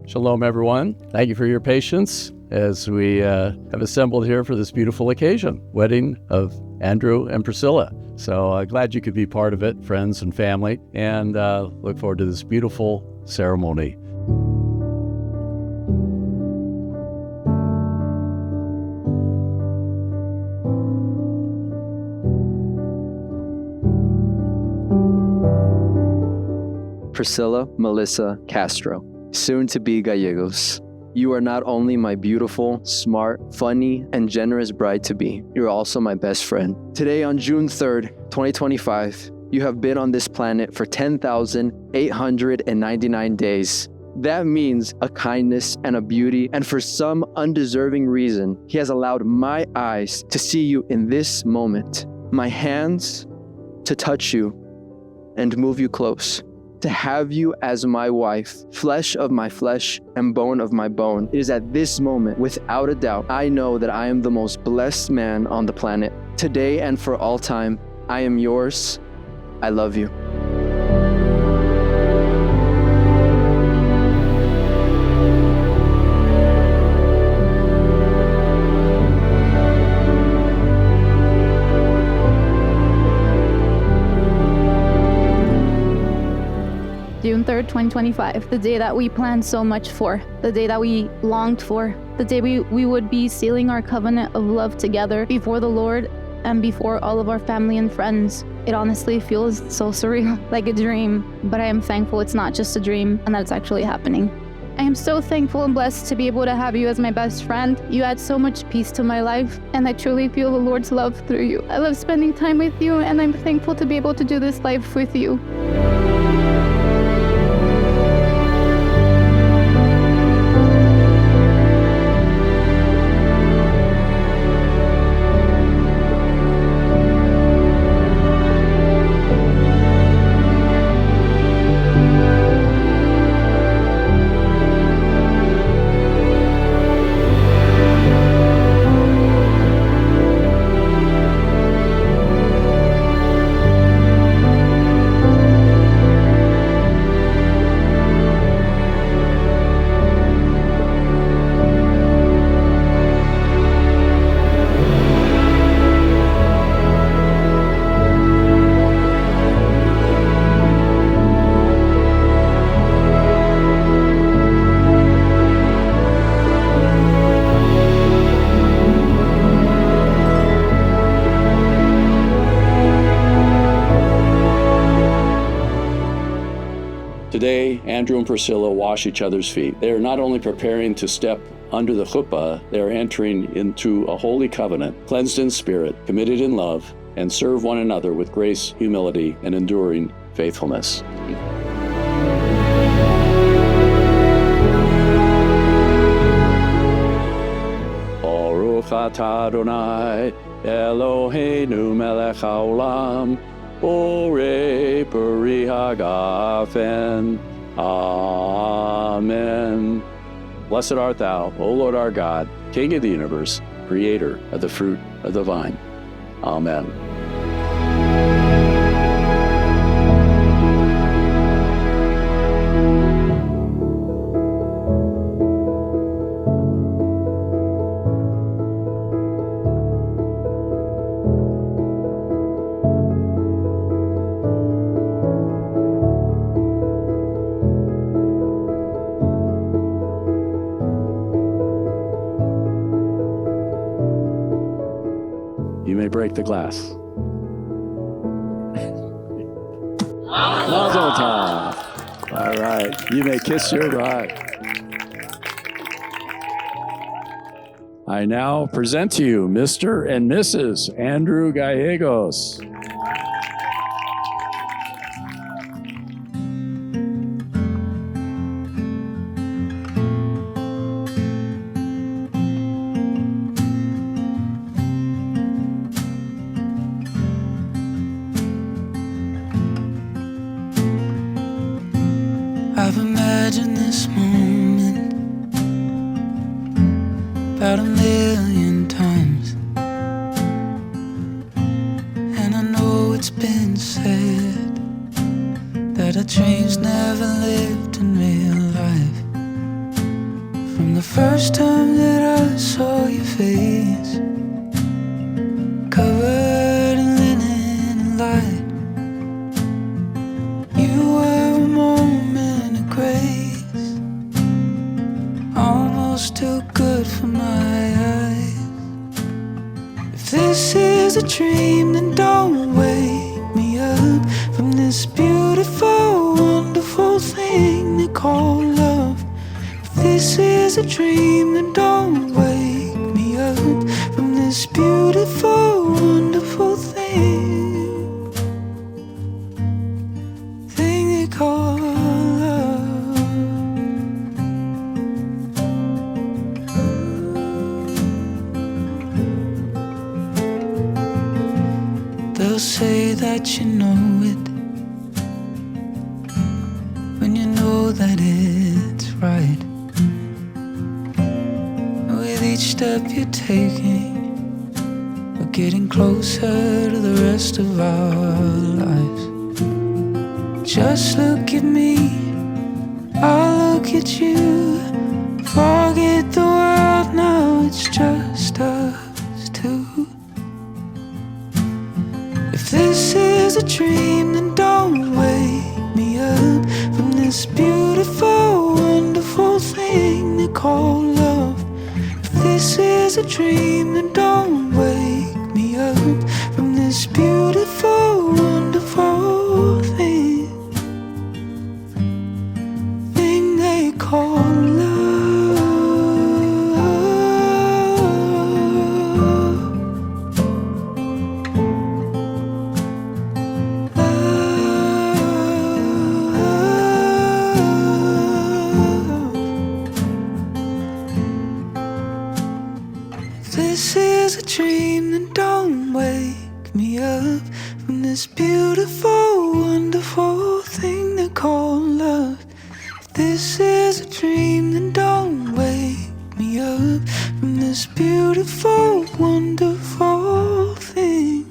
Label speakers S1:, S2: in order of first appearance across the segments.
S1: Shalom, everyone. Thank you for your patience as we have assembled here for this beautiful occasion, wedding of Andrew and Priscilla. So glad you could be part of it, friends and family, and look forward to this beautiful ceremony.
S2: Priscilla Melissa Castro, soon to be Gallegos. You are not only my beautiful, smart, funny, and generous bride-to-be, you're also my best friend. Today on June 3rd, 2025, you have been on this planet for 10,899 days. That means a kindness and a beauty, and for some undeserving reason, He has allowed my eyes to see you in this moment, my hands to touch you and move you close, to have you as my wife, flesh of my flesh and bone of my bone. It is at this moment, without a doubt, I know that I am the most blessed man on the planet. Today and for all time, I am yours. I love you.
S3: June 3rd, 2025, the day that we planned so much for, the day that we longed for, the day we would be sealing our covenant of love together before the Lord and before all of our family and friends. It honestly feels so surreal, like a dream, but I am thankful it's not just a dream and that it's actually happening. I am so thankful and blessed to be able to have you as my best friend. You add so much peace to my life, and I truly feel the Lord's love through you. I love spending time with you, and I'm thankful to be able to do this life with you.
S1: Today, Andrew and Priscilla wash each other's feet. They are not only preparing to step under the chuppah, they are entering into a holy covenant, cleansed in spirit, committed in love, and serve one another with grace, humility, and enduring faithfulness. Baruch atah Adonai, Eloheinu melech haolam, Borei Peri Hagafen. Amen. Blessed art thou, O Lord our God, King of the universe, creator of the fruit of the vine. Amen. You may break the glass. Mazel tov. All right. You may kiss your bride. I now present to you Mr. and Mrs. Andrew Gallegos.
S4: I've imagined this moment about 1,000,000 times, and I know it's been said that our dreams never lived in real life. the first time that I saw your face, covered in linen and light, you were a moment of grace, almost too good for my eyes. If this is a dream, then don't wake me up from this beautiful, wonderful thing they call love. If this is a dream, then don't wake me up from this beautiful, wonderful thing they call love. They'll say that you know it when you know that it's right. With each step you're taking, we're getting closer to the rest of our lives. Just look at me, I'll look at you. Forget the world now, it's just us two. If this is a dream, then don't wake me up from this beautiful, wonderful thing they call love. If this is a dream, then don't wake me up from this beautiful, wonderful thing they call love. This is a dream, then don't wake me up from this beautiful, wonderful thing they call love. If this is a dream, then don't wake me up from this beautiful, wonderful thing.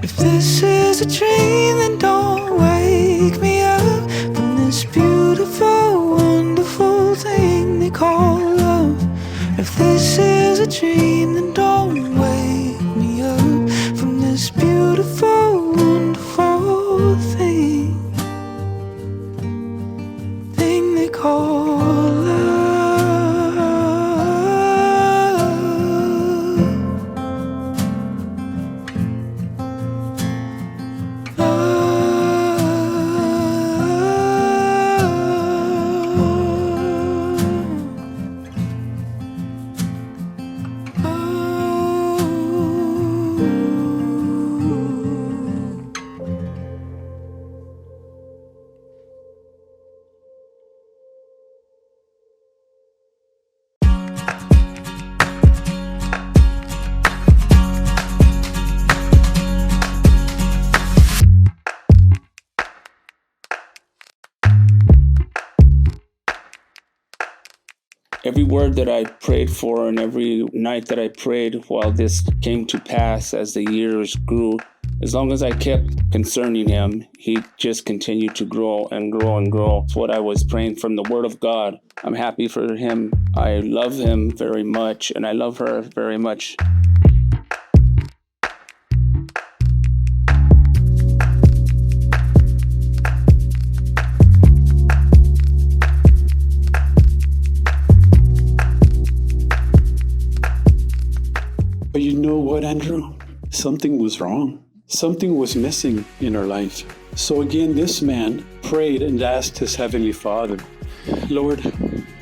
S4: If this is a dream, then don't wake me up from this beautiful, wonderful thing they call love. If this is a dream, then don't wake me up from this beautiful, wonderful thing they call love.
S5: Every word that I prayed for and every night that I prayed while this came to pass as the years grew, as long as I kept concerning him, he just continued to grow and grow and grow. It's what I was praying from the Word of God. I'm happy for him. I love him very much, and I love her very much.
S6: But you know what, Andrew? Something was wrong. Something was missing in her life. So again, this man prayed and asked his Heavenly Father, Lord,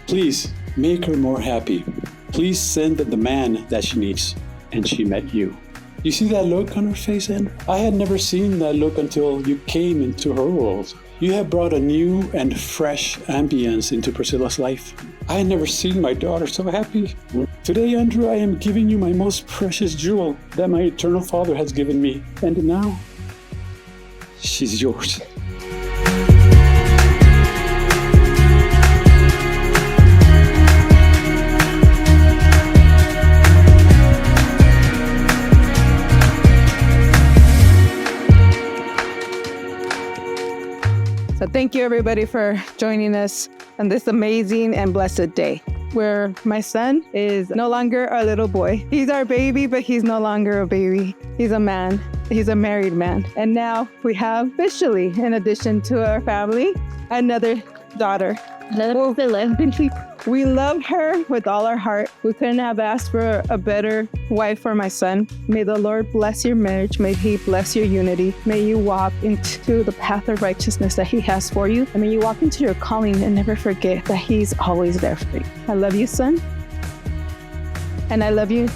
S6: please make her more happy. Please send the man that she needs. And she met you. You see that look on her face, Andrew? I had never seen that look until you came into her world. You have brought a new and fresh ambience into Priscila's life. I had never seen my daughter so happy. Today, Andrew, I am giving you my most precious jewel that my eternal Father has given me. And now, she's yours.
S7: So thank you everybody for joining us on this amazing and blessed day, where my son is no longer our little boy. He's our baby, but he's no longer a baby. He's a man. He's a married man. And now we have officially, in addition to our family, another daughter. We love her with all our heart. We couldn't have asked for a better wife for my son. May the Lord bless your marriage. May He bless your unity. May you walk into the path of righteousness that He has for you. And may you walk into your calling and never forget that He's always there for you. I love you, son. And I love you,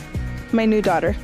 S7: my new daughter.